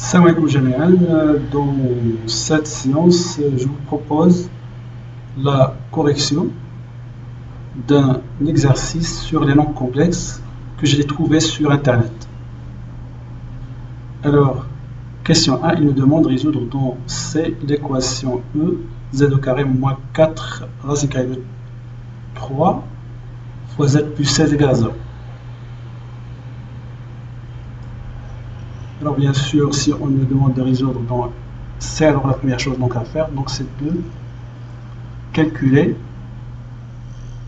Salam alaikum Jami'an. Dans cette séance, je vous propose la correction d'un exercice sur les nombres complexes que j'ai trouvé sur Internet. Alors, question 1, il nous demande de résoudre dans C l'équation E, z au carré moins 4 racine carrée de 3 fois z plus 16 égale à 0. Alors bien sûr, si on nous demande de résoudre dans C, alors la première chose donc à faire, donc c'est de calculer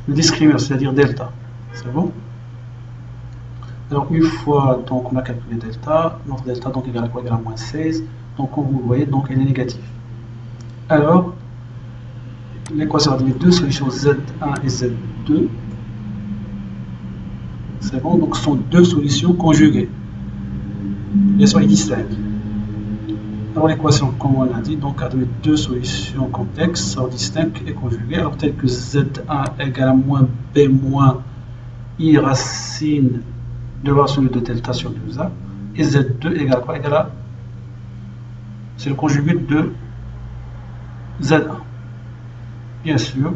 le discriminant, c'est-à-dire delta. C'est bon? Alors une fois donc on a calculé delta, notre delta donc égale à quoi? Égale à moins 16. Donc comme vous voyez, donc elle est négative. Alors l'équation a donné deux solutions Z1 et Z2. C'est bon, donc ce sont deux solutions conjuguées. Bien sûr, ils distinguent. Alors l'équation, comme on l'a dit, donc a donné deux solutions complexes, alors distinctes et conjuguées. Alors telles que Z1 égale à moins B moins I racine de la racine de delta sur 2A. Et Z2 égale à quoi? Égale à, c'est le conjugué de Z1. Bien sûr.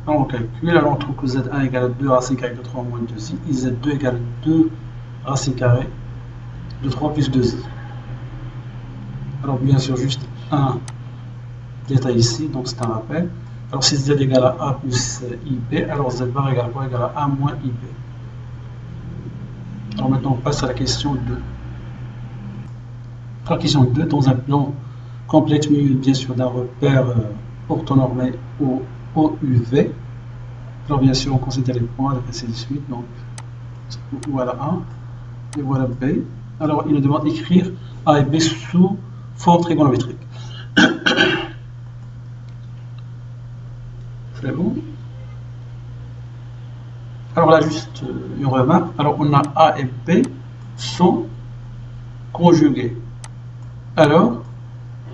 Alors on calcule, alors on trouve que Z1 égale à 2 racine carrée de 3 moins 2i, et Z2 égale à 2 racine carrée de 3 plus 2i. Alors bien sûr, juste un détail ici, donc c'est un rappel. Alors si Z égale à A plus IB, alors Z bar égale à quoi? Égale à A moins IB. Alors maintenant on passe à la question 2. La question 2, dans un plan complexe muni bien sûr d'un repère orthonormé au OUV. Alors bien sûr on considère les points, ainsi de suite. Donc voilà A et voilà B. Alors il nous demande d'écrire A et B sous forme trigonométrique. C'est bon? Alors là juste une remarque. Alors on a A et B sont conjugués. Alors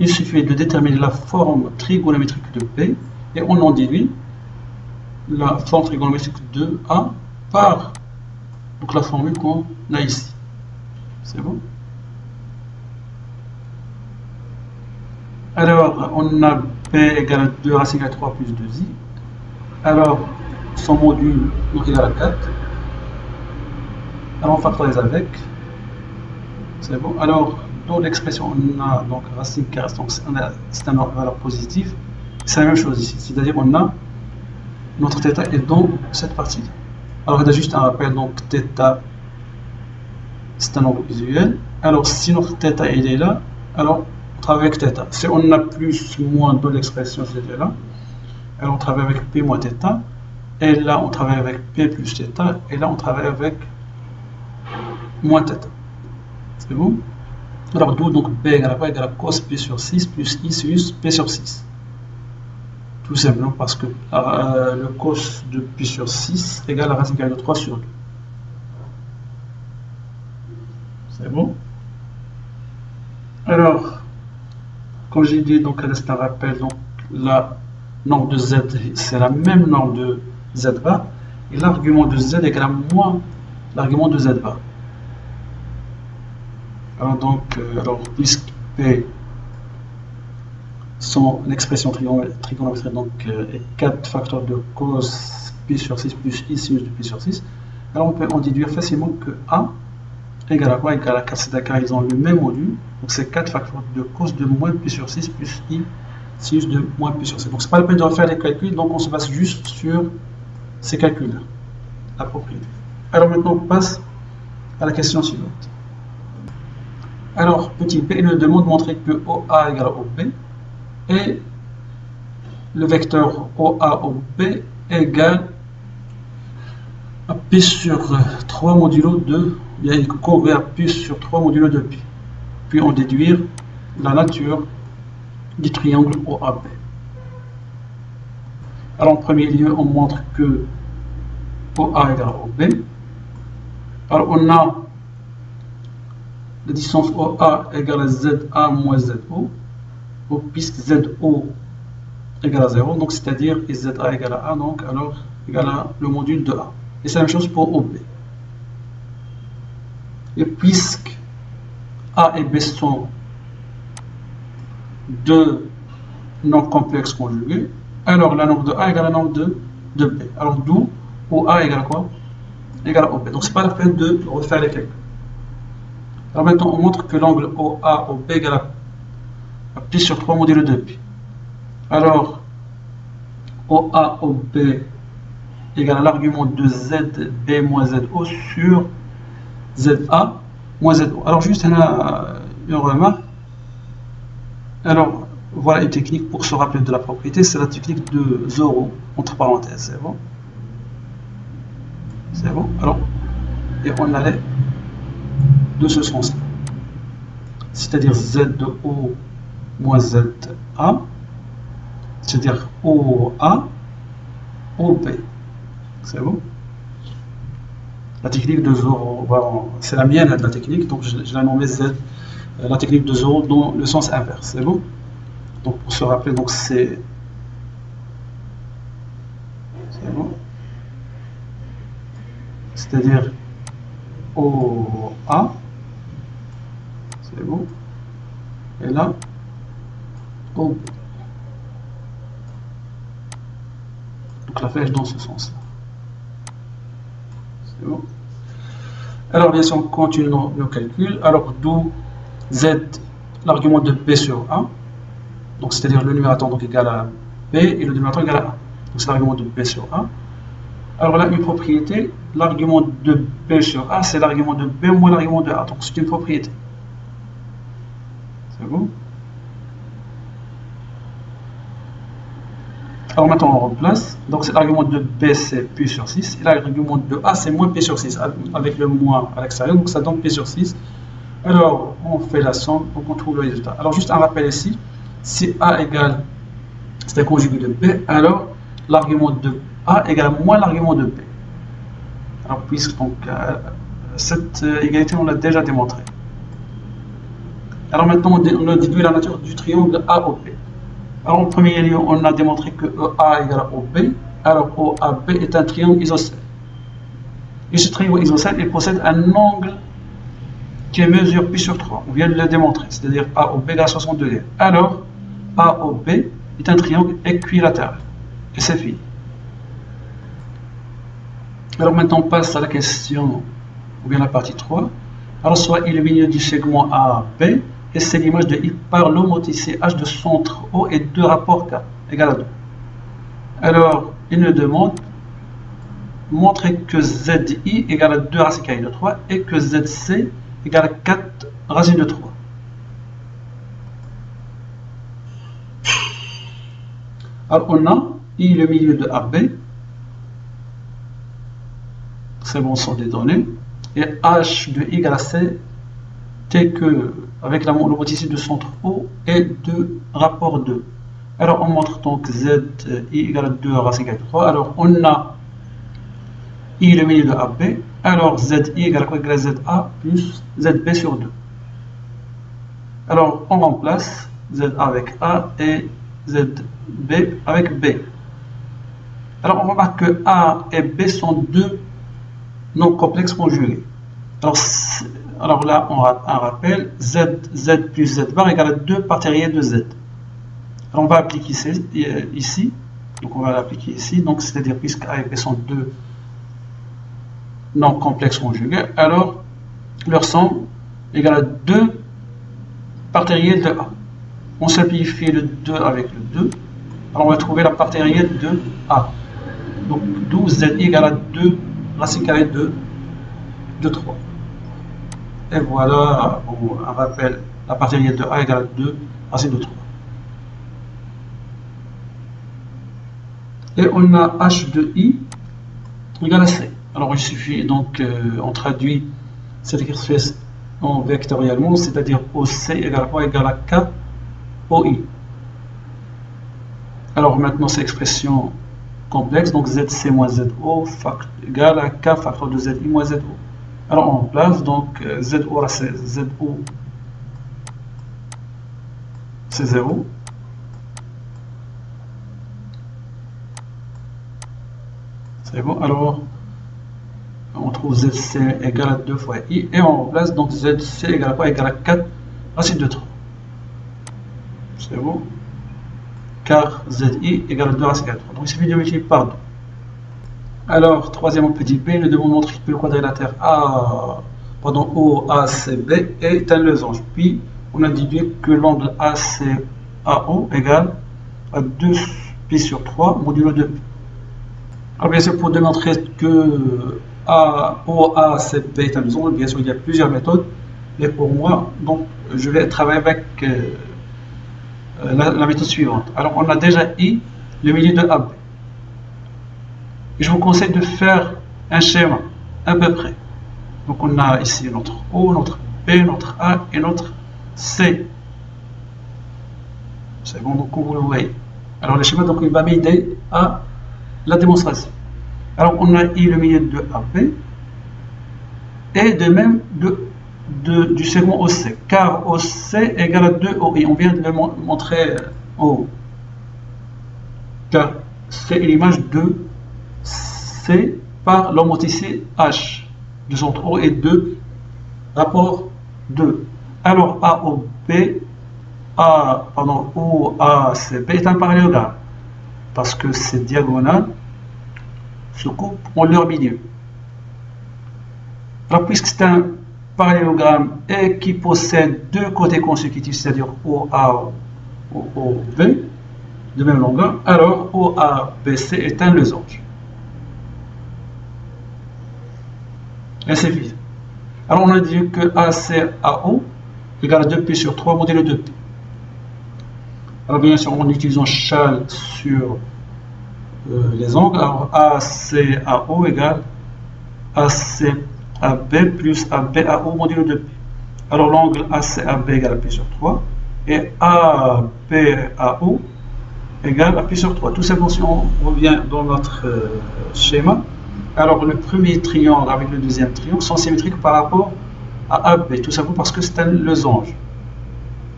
il suffit de déterminer la forme trigonométrique de B et on en déduit la forme trigonométrique de A par donc la formule qu'on a ici. C'est bon? Alors on a B égale à 2 racine carrée de 3 plus 2i. Alors son module donc égal à 4. Alors on factorise avec. C'est bon? Alors dans l'expression on a donc racine carrée, donc c'est un valeur positif. C'est la même chose ici, c'est-à-dire on a notre θ est dans cette partie-là. Alors il y a juste un rappel, donc θ c'est un nombre usuel. Alors si notre θ il est là, alors on travaille avec θ. Si on a plus ou moins dans l'expression c'était là, alors on travaille avec P moins θ. Et là on travaille avec P plus θ. Et là on travaille avec moins θ. C'est bon? Alors d'où donc B égale à quoi? Égale à cos P sur 6 plus I sinus P sur 6. Tout simplement parce que le cos de P sur 6 égale à racine carrée de 3 sur 2. C'est bon? Alors, comme j'ai dit, donc c'est un rappel, donc la norme de Z, c'est la même norme de Z bar, et l'argument de Z égale à moins l'argument de Z bar. Alors donc, puisque P son expression trigonométrique donc est 4 facteurs de cos P sur 6 plus I sinus de P sur 6, alors on peut en déduire facilement que A égale à quoi? Égale à 4, c'est-à-dire ils ont le même module, donc c'est 4 facteurs de cos de moins P sur 6 plus I sinus de moins P sur 6. Donc c'est pas la peine de refaire les calculs, donc on se base juste sur ces calculs-là, la propriété. Alors maintenant on passe à la question suivante. Alors petit p, il nous demande de montrer que OA égale à OB, et le vecteur OA OB égale à P sur 3 modulo de, bien il corrèle à P sur 3 modulo de P. Puis on déduire la nature du triangle OAB. Alors en premier lieu, on montre que OA égale à OB. Alors on a la distance OA égale à ZA moins ZO, puisque ZO égale à 0, donc c'est-à-dire ZA égale à A, donc alors égale à le module de A. Et c'est la même chose pour OB. Et puisque A et B sont deux nombres complexes conjugués, alors la nombre de A égale la nombre de B. Alors d'où OA égale quoi? Égale à OB. Donc c'est pas la peine de refaire les calculs. Alors maintenant on montre que l'angle OA-OB égale à pi sur 3 modulo de pi. Alors OA-OB égale à l'argument de ZB moins ZO sur ZA moins ZO. Alors juste une remarque. Alors voilà une technique pour se rappeler de la propriété, c'est la technique de Zoro, entre parenthèses, c'est bon? C'est bon? Alors, et on allait de ce sens-là. C'est-à-dire Z de O moins ZA, c'est-à-dire OA, OB. C'est bon? La technique de Zoro, c'est la mienne, la technique, donc je l'ai nommée Z, la technique de Zoro dans le sens inverse. C'est bon? Donc pour se rappeler, donc c'est bon, c'est-à-dire OA, c'est bon, et là OB. Donc la flèche dans ce sens-là. C'est bon. Alors bien sûr, on continue le calcul. Alors d'où Z, l'argument de B sur A. Donc c'est-à-dire le numérateur donc égal à B et le numérateur égal à A. Donc c'est l'argument de B sur A. Alors là, une propriété, l'argument de B sur A, c'est l'argument de B moins l'argument de A. Donc c'est une propriété. C'est bon? Alors maintenant on remplace. Donc c'est l'argument de B c'est P sur 6. Et l'argument de A c'est moins P sur 6. Avec le moins à l'extérieur, donc ça donne P sur 6. Alors on fait la somme, donc on trouve le résultat. Alors juste un rappel ici. Si A égale, c'est un conjugué de B, alors l'argument de A égale à moins l'argument de B. Alors puisque donc, cette égalité on l'a déjà démontrée. Alors maintenant on a déduit la nature du triangle AOB. Alors en premier lieu on a démontré que EA égale à OB. Alors OAB est un triangle isocèle. Et ce triangle isocèle il possède un angle qui mesure pi sur 3. On vient de le démontrer, c'est-à-dire AOB égale à 60 degrés. Alors AOB est un triangle équilatéral. Et c'est fini. Alors maintenant on passe à la question, ou bien la partie 3. Alors soit il est le milieu du segment AB, et c'est l'image de I par l'homothétie H de centre O et de rapport K égale à 2. Alors il nous demande montrer que ZI égale à 2 racine carrée de 3 et que ZC égale à 4 racine de 3. Alors on a I le milieu de AB, c'est bon, sont des données, et H de I égale à C, T que avec l'homothétie de centre O et de rapport 2. Alors on montre donc ZI égale à 2 racine carrée de 3. Alors on a I le milieu de AB, alors ZI égale à quoi? Égale à ZA plus ZB sur 2. Alors on remplace ZA avec A et ZB avec B. Alors on remarque que A et B sont deux nombres complexes conjugués. Alors là on a un rappel, Z plus Z bar égale à 2 parties réelles de Z. Alors on va appliquer ici, donc on va l'appliquer ici, donc c'est-à-dire puisque A et B sont deux nombres complexes conjugués, alors leur somme égale à 2 parties réelles de A. On simplifie le 2 avec le 2, alors on va trouver la partie réelle de A. Donc d'où Z égale à 2 racine carrée de 3. Et voilà, on rappelle, la partie réelle de A égale à 2 racine de 3. Et on a H de I égale à C. Alors il suffit donc, on traduit cette expression en vectoriellement, c'est-à-dire OC égale à quoi? Égale à K OI. Alors maintenant c'est expression complexe, donc ZC moins ZO égale à K facteur de ZI moins ZO. Alors on remplace donc ZO à ZO, c'est 0. C'est bon, alors on trouve ZC égale à 2 fois I, et on remplace donc ZC égale à quoi? Égale à 4 racine de 3. C'est bon? Car ZI égale à 2 racine de 3. Donc il suffit de multiplier par 2. Alors, troisièmement, petit b, nous devons montrer que le quadrilatère OACB est un losange. Puis, on a déduit que l'angle ACAO égale à 2π sur 3 modulo 2π. Alors, bien sûr, pour démontrer que OACB est un losange, bien sûr, il y a plusieurs méthodes. Mais pour moi, donc, je vais travailler avec la méthode suivante. Alors, on a déjà I, le milieu de AB. Je vous conseille de faire un schéma à peu près. Donc on a ici notre O, notre B, notre A et notre C. C'est bon, donc vous le voyez. Alors le schéma, donc, il va m'aider à la démonstration. Alors on a I le milieu de AB et de même du segment OC, car OC égale à 2 OI. On vient de le montrer en haut. Car c'est l'image de C par l'homothétie H de centre O et 2 rapport 2. Alors OACB est un parallélogramme parce que ces diagonales se coupent en leur milieu. Alors puisque c'est un parallélogramme et qui possède deux côtés consécutifs, c'est-à-dire OA ou OB de même longueur, alors OABC est un losange. Et c'est vide. Alors on a dit que ACAO égale à 2π sur 3 modulo 2π. Alors bien sûr, en utilisant Chasles sur les angles, alors ACAO égale ACAB plus ABAO modulo 2π. Alors l'angle ACAB égale à π sur 3 et ABAO égale à π sur 3. Tout simplement, si on revient dans notre schéma, alors le premier triangle avec le deuxième triangle sont symétriques par rapport à AB, tout simplement parce que c'est un losange.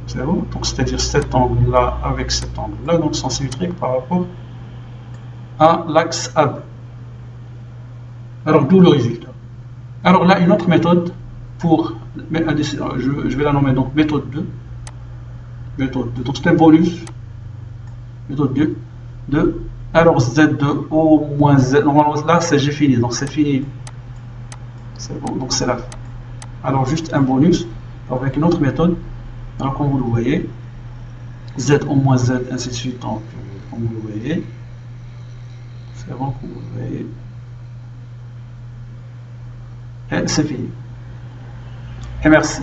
C'est bon? Donc c'est-à-dire cet angle-là avec cet angle-là, donc sont symétriques par rapport à l'axe AB. Alors d'où le résultat. Alors là, une autre méthode pour, je vais la nommer donc méthode 2. Méthode 2, donc c'est un bonus. Méthode 2. Alors Z2O moins Z, normalement là c'est j'ai fini, donc c'est fini. C'est bon, donc c'est la fin. Alors juste un bonus avec une autre méthode. Alors comme vous le voyez, Z1 moins Z, ainsi de suite, donc comme vous le voyez. C'est bon, comme vous le voyez. Et c'est fini. Et merci.